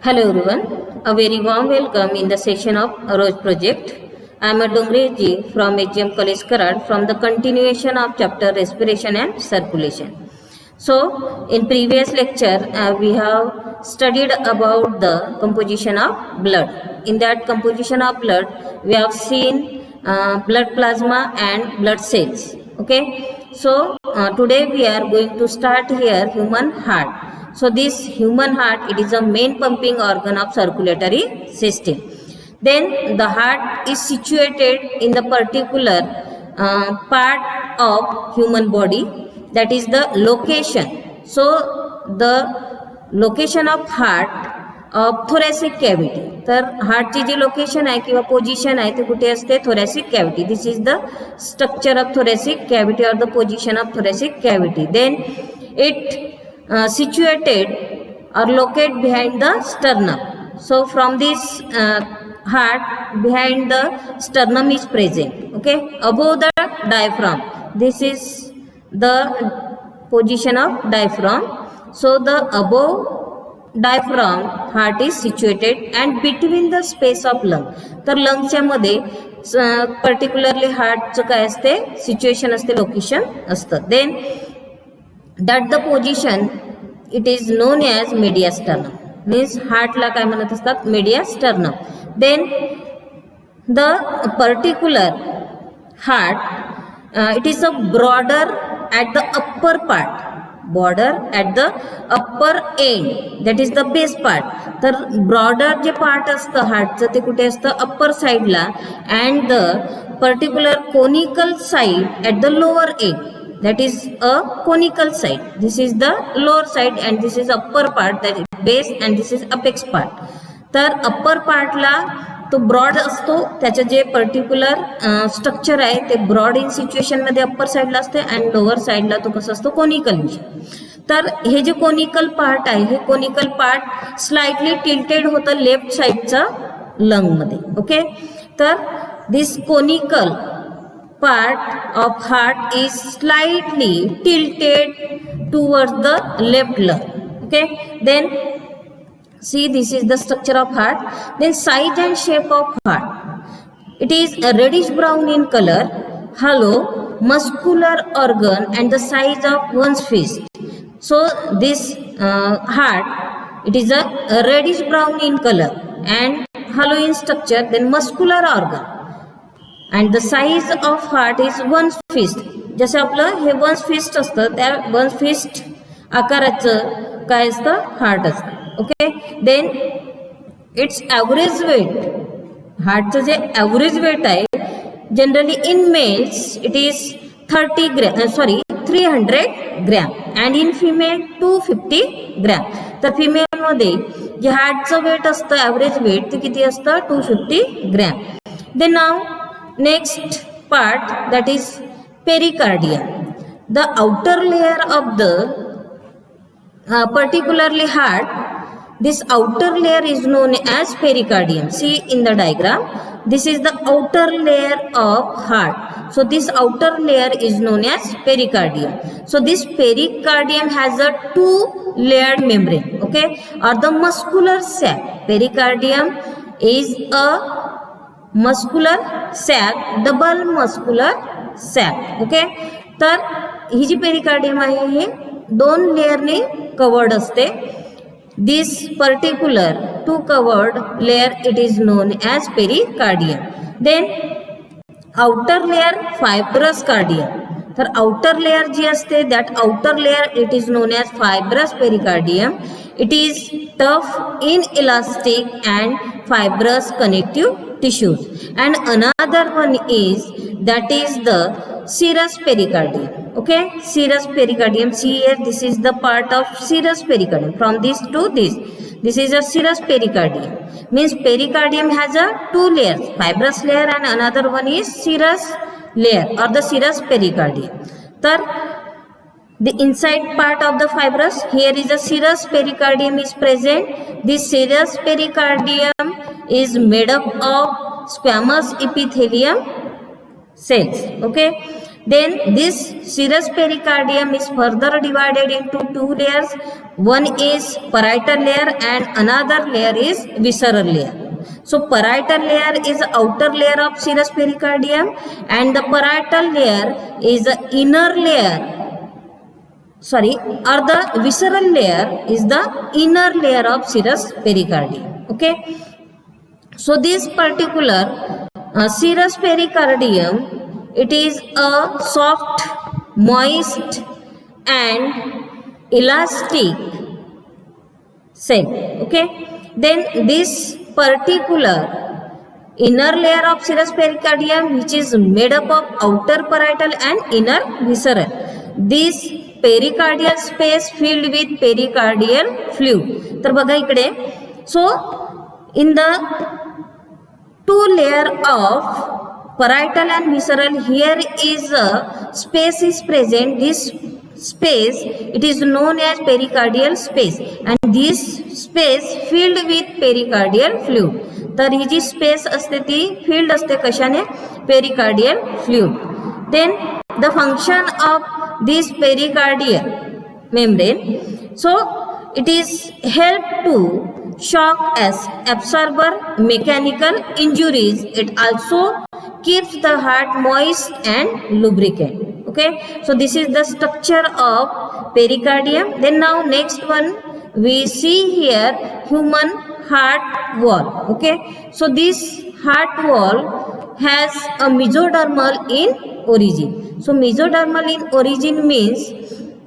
Hello everyone, a very warm welcome in the session of Rose Project. I am Dongreji from HM College Karad from the continuation of chapter Respiration and Circulation. So, in previous lecture, we have studied about the composition of blood. In that composition of blood, we have seen blood plasma and blood cells. Okay, so today we are going to start here human heart. So this human heart, it is a main pumping organ of circulatory system. Then the heart is situated in the particular part of human body, that is the location. So the location of heart of thoracic cavity. तर हार्टची जी location आहे किंवा position आहे ते कुठे असते? thoracic cavity. This is the structure of thoracic cavity or the position of thoracic cavity. Then it situated or located behind the sternum. So from this heart, behind the sternum is present. Okay, above the diaphragm. This is the position of diaphragm. So the above diaphragm heart is situated and between the space of lung. तर लंगच्या मध्ये particularly हार्टचं काय असते? Situation असते, location असतं. Then that the position it is known as mediasternum, means heart ला काय म्हणत असतात? mediasternum. Then the particular heart it is a broader at the upper part, border at the upper end, that is the base part. तर broader जे part असतं हार्टचं ते कुठे असतं? upper side La, and the particular conical side at the lower end, that is a conical side. This is the lower side and this is upper part, that is base, and this is apex part. तर upper part ला तो broad असतो, त्याचं जे particular structure आहे ते brought in situation मध्ये upper साईडला असते आणि लोअर साईडला तो कसं असतो? कोनिकल. तर हे जे कोनिकल पार्ट आहे, हे कोनिकल पार्ट स्लाइटली टिल्टेड होतं लेफ्ट साईडचा लंग मध्ये. ओके, तर this conical part of heart is slightly tilted towards the left lung. Okay, then see, this is the structure of heart. Then size and shape of heart, it is a reddish brown in color, hollow, muscular organ and the size of one's fist. So this heart, it is a reddish brown in color and hollow in structure, then muscular organ, and the size of heart is one's fist. जसे आपलं हे one's fist असतं, त्या one's fist आकाराचं काय असतं? Heart असतं. Okay, then it's average weight, हार्टचं जे average weight आहे generally in males it is 300 gram and in female 250 gram. तर फिमेलमध्ये जे हार्टचं वेट असतं ॲव्हरेज वेट ते किती असतं? 250 gram. Then now next part, that is pericardium. The outer layer of the particularly heart, this outer layer is known as pericardium. See in the diagram, this is the outer layer of heart. So this outer layer is known as pericardium. So this pericardium has a two layered membrane, okay, or the muscular sac. Pericardium is a muscular sac, double muscular sac. Okay, तर ही जी pericardium आहे हे दोन लेअरने covered असते. This particular two covered layer it is known as pericardium. Then outer layer fibrous cardium. तर outer layer जी असते that outer layer it is known as fibrous pericardium. It is tough, inelastic and fibrous connective tissues. And another one is, that is the serous pericardium. Okay, serous pericardium. See here, this is the part of serous pericardium. From this to this is a serous pericardium. Means pericardium has a two layers, fibrous layer and another one is serous layer or the serous pericardium. तर the inside part of the fibrous, here is a serous pericardium is present. This serous pericardium is made up of squamous epithelium cells. Okay, Then this serous pericardium is further divided into two layers. One is parietal layer and another layer is visceral layer. So parietal layer is the outer layer of serous pericardium and the parietal layer is the inner layer. Or the visceral layer is the inner layer of serous pericardium. Okay. So this particular serous pericardium, it is a soft, moist and elastic cell. Okay. Then this particular inner layer of serous pericardium, which is made up of outer parietal and inner visceral. This pericardial space filled with pericardial fluid. तर बघा इकडे, so in the two layer of parietal and visceral, here is a space is present. This space, it is known as pericardial space, and this space filled with pericardial fluid. तर ही जी space असते ती filled असते कशाने? Pericardial fluid. Then the function of this pericardial membrane, so it is help to shock as absorber mechanical injuries. It also keeps the heart moist and lubricant. Okay, so this is the structure of pericardium. Then now next one we see here human heart wall. Okay, so this heart wall has a mesodermal in origin. So mesodermal in origin means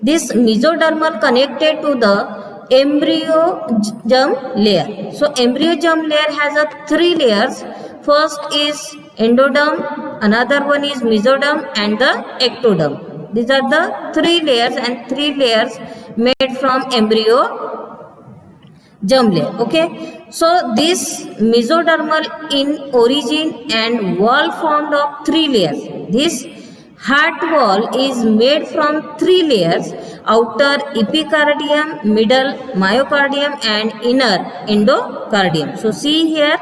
this mesodermal connected to the embryoderm layer. So embryoderm layer has a three layers. First is endoderm, another one is mesoderm and the ectoderm. These are the three layers, and three layers made from embryo germ layer. Okay, so this mesodermal in origin and wall formed of three layers. This heart wall is made from three layers: outer epicardium, middle myocardium and inner endocardium. So see here,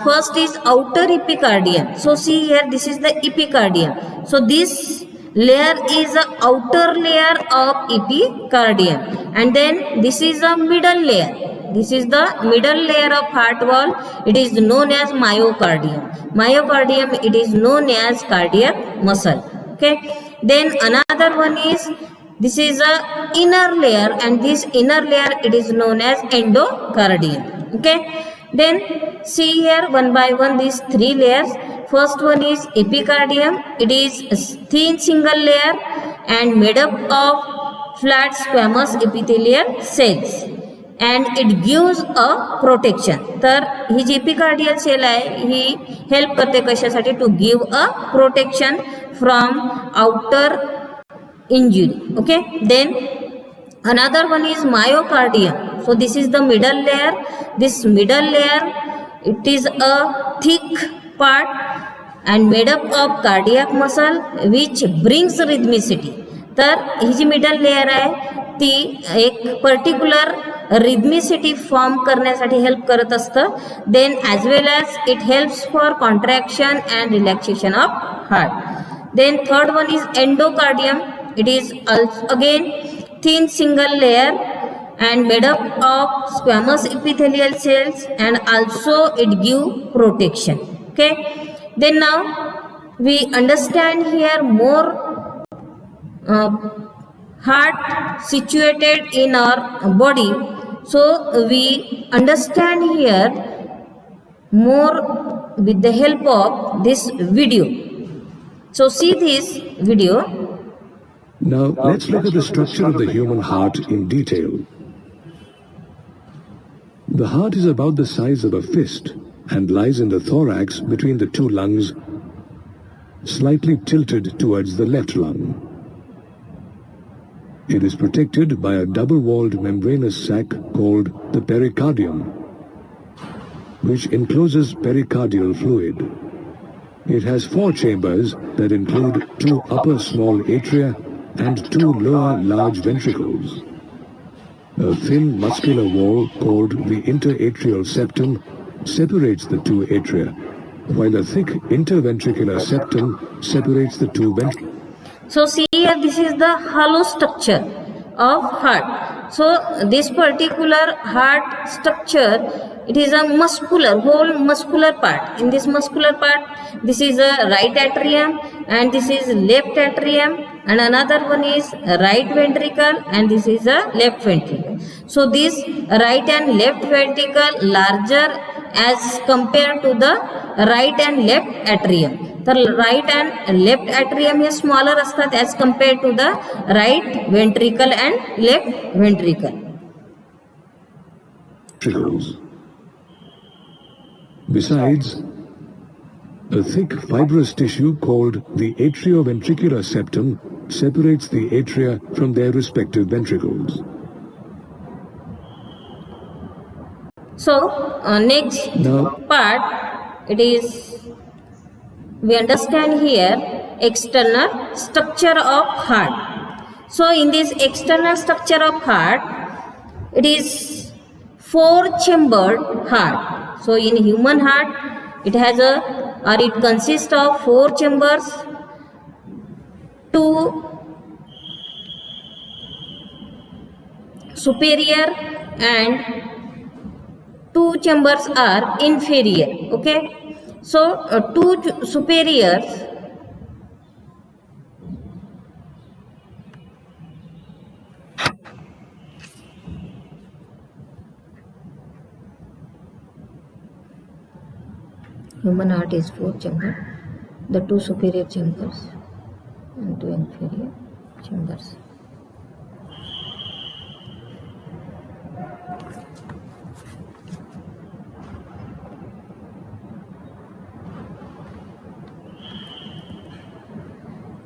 first is outer epicardium. So see here, this is the epicardium. So this layer is the outer layer of epicardium, and then this is a middle layer. This is the middle layer of heart wall. It is known as myocardium. Myocardium, it is known as cardiac muscle. Okay. Then another one is, this is a inner layer, and this inner layer, it is known as endocardium. Okay. Then see here one by one these three layers. First one is epicardium. It is a thin single layer and made up of flat squamous epithelial cells, and it gives a protection. तर ही जी epicardial cell आहे ही help करते कशासाठी? To give a protection from outer injury. Okay. Then another one is myocardium. So this is the middle layer. This middle layer, it is a thick part and made up of cardiac muscle which brings rhythmicity. तर ही जी middle layer आहे ती एक particular rhythmicity form करण्यासाठी help करत असतं. Then as well as it helps for contraction and relaxation of heart. Then third one is endocardium. It is again thin single layer and made up of squamous epithelial cells, and also it give protection. Okay. Then now we understand here more heart situated in our body. So we understand here more with the help of this video. So see this video. Now, let's look at the structure of the human heart in detail. The heart is about the size of a fist and lies in the thorax between the two lungs, slightly tilted towards the left lung. It is protected by a double-walled membranous sac called the pericardium, which encloses pericardial fluid. It has four chambers that include two upper small atria and two lower large ventricles. A thin muscular wall called the interatrial septum separates the two atria, while a thick interventricular septum separates the two ventricles. So see here, this is the hollow structure of heart. So this particular heart structure, it is a muscular, whole muscular part. In this muscular part, this is a right atrium and this is left atrium, and another one is right ventricle and this is a left ventricle. So this right and left ventricle larger as compared to the right and left atrium. तर right and left atrium हे smaller असतात as compared to the right ventricle and left ventricle. Besides, a thick fibrous tissue called the atrioventricular septum separates the atria from their respective ventricles. So, next part, it is, we understand here external structure of heart. So in this external structure of heart, it is 4-chambered heart. So in human heart, it has it consists of 4 chambers, 2 superior and 2 chambers are inferior. Okay. So, 2 superiors human heart is 4 chamber, the 2 superior chambers and 2 inferior chambers.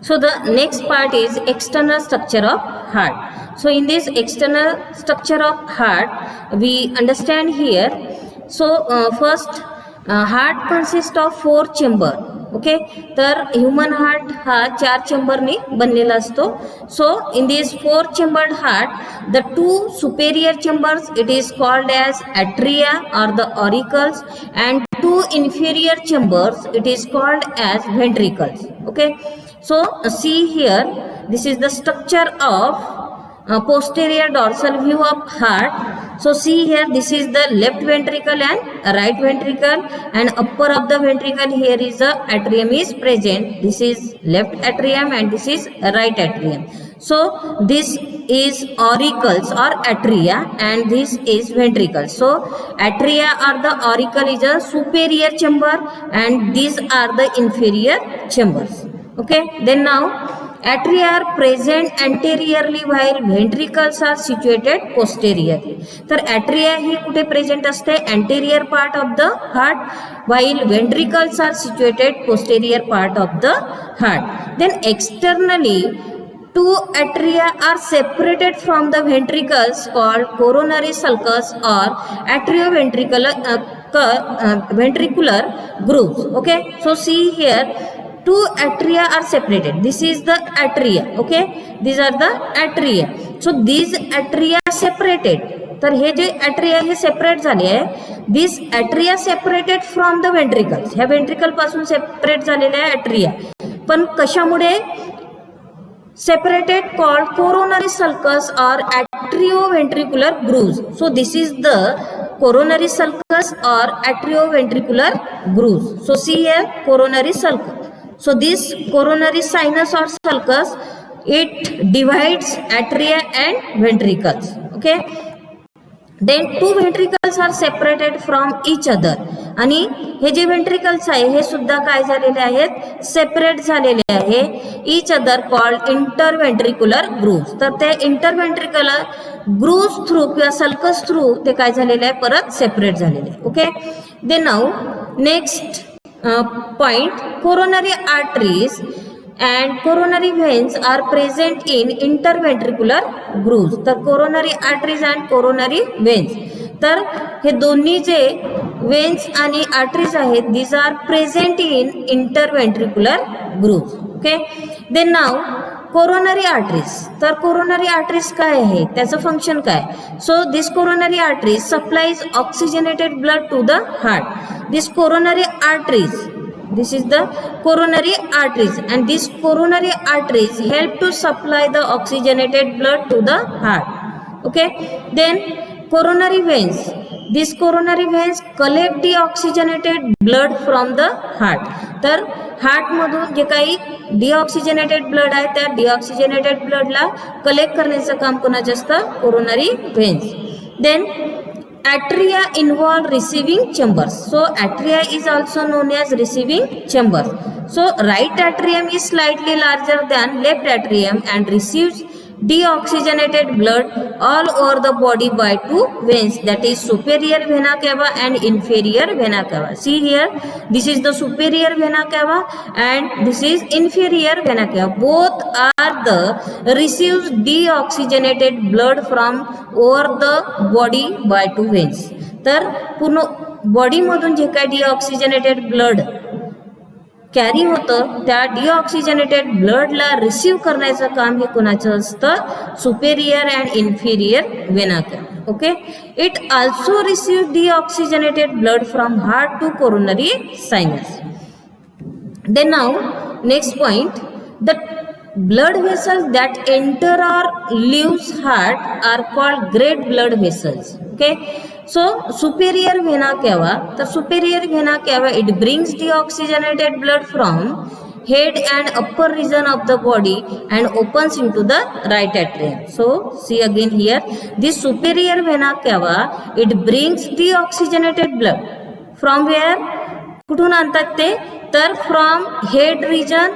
So the next part is external structure of heart. So in this external structure of heart, we understand here. So first, heart consists of 4 chamber. Okay, तर human heart हा 4 chamber ने बनलेला असतो. So in this 4 chambered heart, the 2 superior chambers, it is called as atria or the auricles, and 2 inferior chambers, it is called as ventricles. Okay. So see here, this is the structure of posterior dorsal view of heart. So see here, this is the left ventricle and right ventricle, and upper of the ventricle here is the atrium is present. This is left atrium and this is right atrium. So this is auricles or atria and this is ventricle. So atria or the auricle is a superior chamber and these are the inferior chambers. Okay, then now atria are present anteriorly while ventricles are situated posteriorly. तर atria ही कुठे present असते? Anterior part of the heart, while ventricles are situated posterior part of the heart. Then externally, 2 atria are separated from the ventricles called coronary sulcus or atrioventricular ventricular grooves. Okay, so see here, 2 atria are separated. This is the atria. Okay, these are the atria. So these atria separated. तर हे जे atria हे separate झाले आहे. This atria separated from the ventricles. ह्या ventricle पासून separate झालेले आहे atria. पण कशामुळे? Separated called coronary sulcus or atrioventricular grooves. So this is the coronary sulcus or atrioventricular grooves. So see here, coronary sulcus. So this coronary sinus or sulcus, it divides atria and ventricles. Okay, then 2 ventricles are separated from each other. आणि हे जे ventricles आहे हे सुद्धा काय झालेले आहेत? Separate झालेले आहे. each other called interventricular grooves. तर ते interventricular grooves थ्रू किंवा sulcus थ्रू ते काय झालेले आहे? परत सेपरेट झालेले आहे. Okay, then now next point, coronary arteries and coronary veins are present in interventricular grooves. तर coronary arteries and coronary veins, तर हे दोन्ही जे veins आणि arteries आहेत, these are present in interventricular grooves. Okay, then now coronary arteries. तर coronary arteries काय आहे, त्याचं function काय. So this coronary arteries supplies oxygenated blood to the heart. This coronary arteries, this is the coronary arteries, and these coronary arteries help to supply the oxygenated blood to the heart. Okay, then coronary veins, these coronary veins collect deoxygenated blood from the heart. तर heart मधून जे काही deoxygenated blood आहे त्या deoxygenated ब्लडला collect करण्याचं काम कोणाचं असतं, coronary veins. Then atria involve receiving chambers. So atria is also known as receiving chambers. So right atrium is slightly larger than left atrium and receives deoxygenated blood all over the body by two veins, that is superior vena cava and inferior vena cava. See here, this is the superior vena cava and this is inferior vena cava. Both are the receives deoxygenated blood from over the body by two veins. तर पूर्ण body मधून जे काही deoxygenated blood carry होतं त्या deoxygenated ब्लडला receive करण्याचं काम हे कोणाचं असतं, superior and inferior vena cava. Okay, it also receive deoxygenated blood from heart to coronary sinus. Then now next point, the blood vessels that enter or leaves heart are called great blood vessels. Okay, so superior vena cava, the superior vena cava, it brings deoxygenated blood from head and upper region of the body and opens into the right atrium. So see again here, this superior vena cava, it brings deoxygenated blood from where, कुठून आणतात ते, तर from head region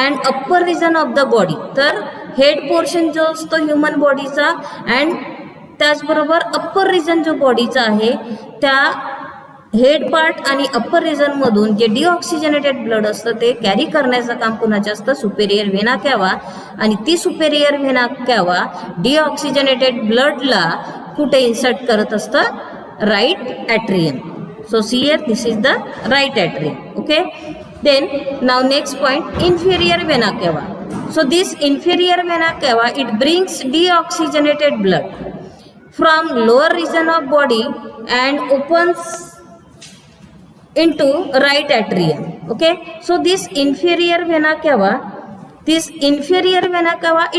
and upper region of the body. तर head portion जो असतो human बॉडीचा and त्याचबरोबर upper region जो बॉडीचा आहे त्या हेड पार्ट आणि अप्पर रिजन मधून जे डिऑक्सिजनेटेड ब्लड असतं ते कॅरी करण्याचं काम कुणाचं असतं, सुपेरियर व्हेना कॅवा. आणि ती सुपेरियर व्हेना कॅवा डिऑक्सिजनेटेड ब्लडला कुठे इन्सर्ट करत असतं, right atrium. So see here, this is the right atrium. Okay, then now next point, inferior vena cava. So this inferior vena cava, it brings deoxygenated blood from lower region of body and opens into right atrium. Okay, so this inferior vena cava,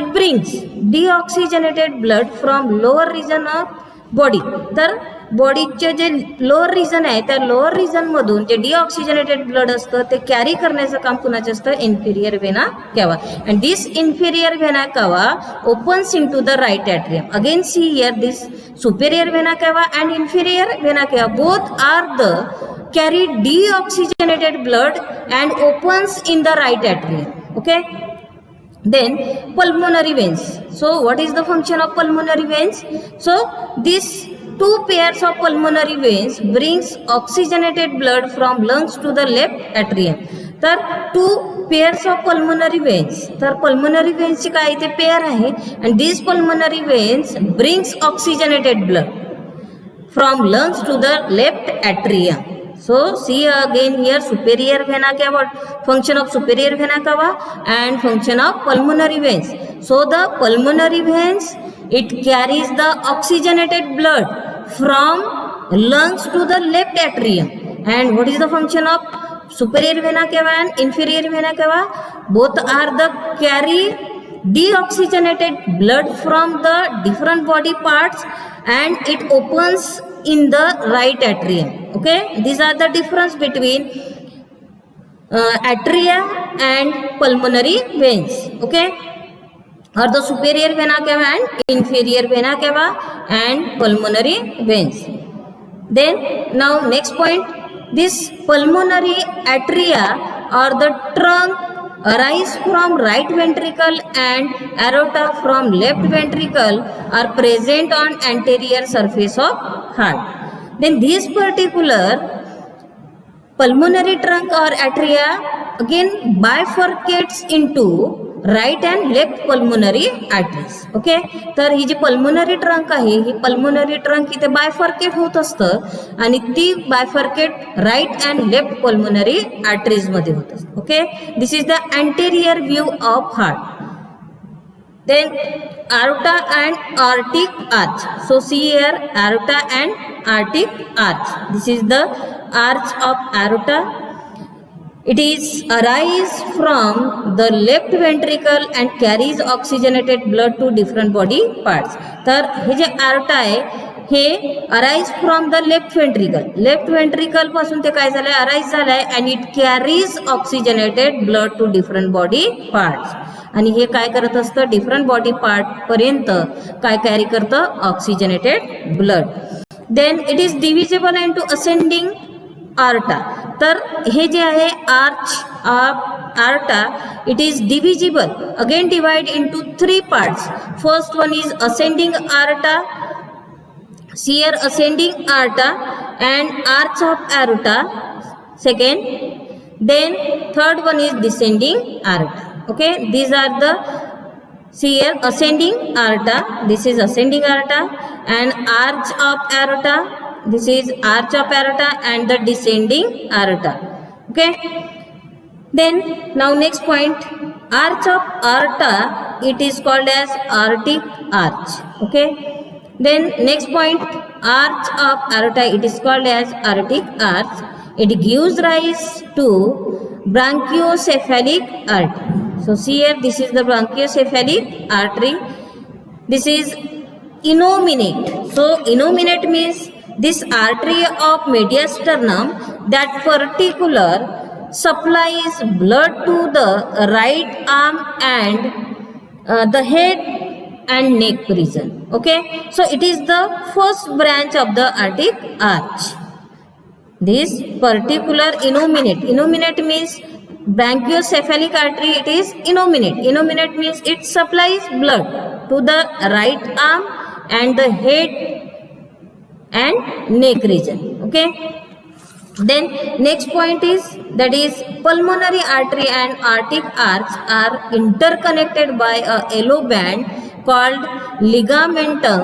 it brings deoxygenated blood from lower region of body. तर बॉडीचे जे lower region आहे त्या lower region मधून जे deoxygenated blood असतं ते carry करण्याचं काम कुणाचं असतं, inferior vena cava. And this inferior vena cava opens into the right atrium. Again see here, this superior vena cava and inferior vena cava both are the carry deoxygenated blood and opens in the right atrium. Okay, then pulmonary veins. So what is the function of pulmonary veins? So this two pairs of pulmonary veins brings oxygenated blood from lungs to the left atrium. तर two pairs of pulmonary veins, तर pulmonary veins ची काय इथे pair आहे and these pulmonary veins brings oxygenated blood from lungs to the left atrium. So see again here, superior vena cava, function of superior vena cava and function of pulmonary veins. So the pulmonary veins, it carries the oxygenated blood from lungs to the left atrium. And what is the function of superior vena cava and inferior vena cava? Both are the carry deoxygenated blood from the different body parts and it opens in the right atrium. Okay, these are the difference between atria and pulmonary veins. Okay, or the superior vena cava and inferior vena cava and pulmonary veins. Then now next point, this pulmonary atria or the trunk arise from right ventricle and aorta from left ventricle are present on anterior surface of heart. Then this particular pulmonary trunk or atria again bifurcates into right and left pulmonary arteries. Okay, तर ही जी pulmonary trunk आहे ही pulmonary trunk इथे bifurcate होत असतं आणि ती bifurcate right and left pulmonary arteries मध्ये होत असतं. Okay, this is the anterior view of heart. Then aorta and aortic arch. So see here, aorta and aortic arch. This is the arch of aorta. It is arise from the left ventricle and carries oxygenated blood to different body parts. तर हे जे aorta आहे हे arise from the left ventricle पासून ते काय झालंय, arise झालंय and it carries oxygenated blood to different body parts. आणि हे काय करत असतं, डिफरंट बॉडी पार्ट पर्यंत काय कॅरी करतं, oxygenated blood. Then it is divisible into ascending aorta. तर हे जे आहे arch of aorta, it is divisible, again divide into 3 parts. First one is ascending aorta, see here ascending aorta and arch of aorta, second. Then third one is descending aorta. Okay, these are the, see here ascending aorta, this is ascending aorta, and arch of aorta, this is arch of aorta, and the descending aorta. Okay, then now next point, arch of aorta, it is called as aortic arch. Okay, then next point, arch of aorta, it is called as aortic arch. It gives rise to brachiocephalic artery. So see here, this is the brachiocephalic artery. This is innominate. So innominate means this artery of mediastinum, that particular supplies blood to the right arm and the head and neck region. Okay, so it is the first branch of the aortic arch. This particular innominate means brachiocephalic artery, it is innominate means it supplies blood to the right arm and the head and neck region. Okay, then next point is, that is pulmonary artery and aortic arch are interconnected by a yellow band called ligamentum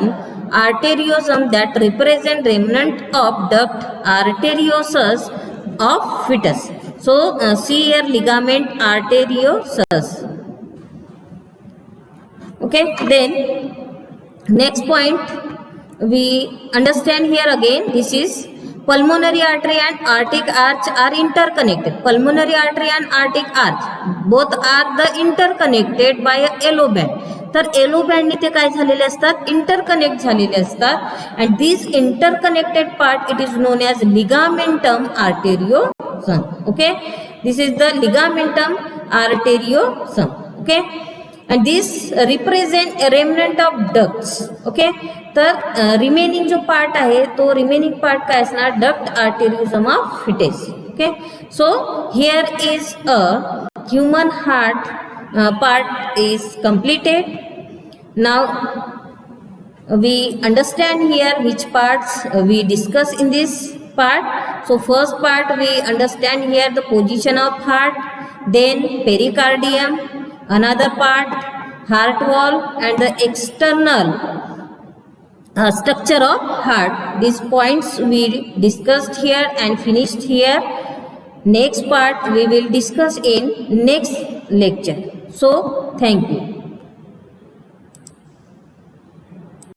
arteriosum that represent remnant of duct arteriosus of fetus. So see here ligament arteriosus. Okay, then next point we understand here again, this is pulmonary artery and aortic arch are interconnected. Pulmonary artery and aortic arch both are the interconnected by a yellow band. तर yellow बँडने ते काय झालेले असतात, interconnect झालेले असतात. And this interconnected part, it is known as ligamentum arteriosum. Okay, this is the ligamentum arteriosum. Okay, and this represent remnant of ducts. Okay, तर remaining जो पार्ट आहे तो रिमेनिंग पार्ट काय असणार, duct arteriosum of fetus. Okay, so here is a human heart part is completed. Now we understand here which parts we discuss in this part. So first part we understand here the position of heart, then pericardium, another part heart wall and the external structure of heart. These points we discussed here and finished here. Next part we will discuss in next lecture. So thank you.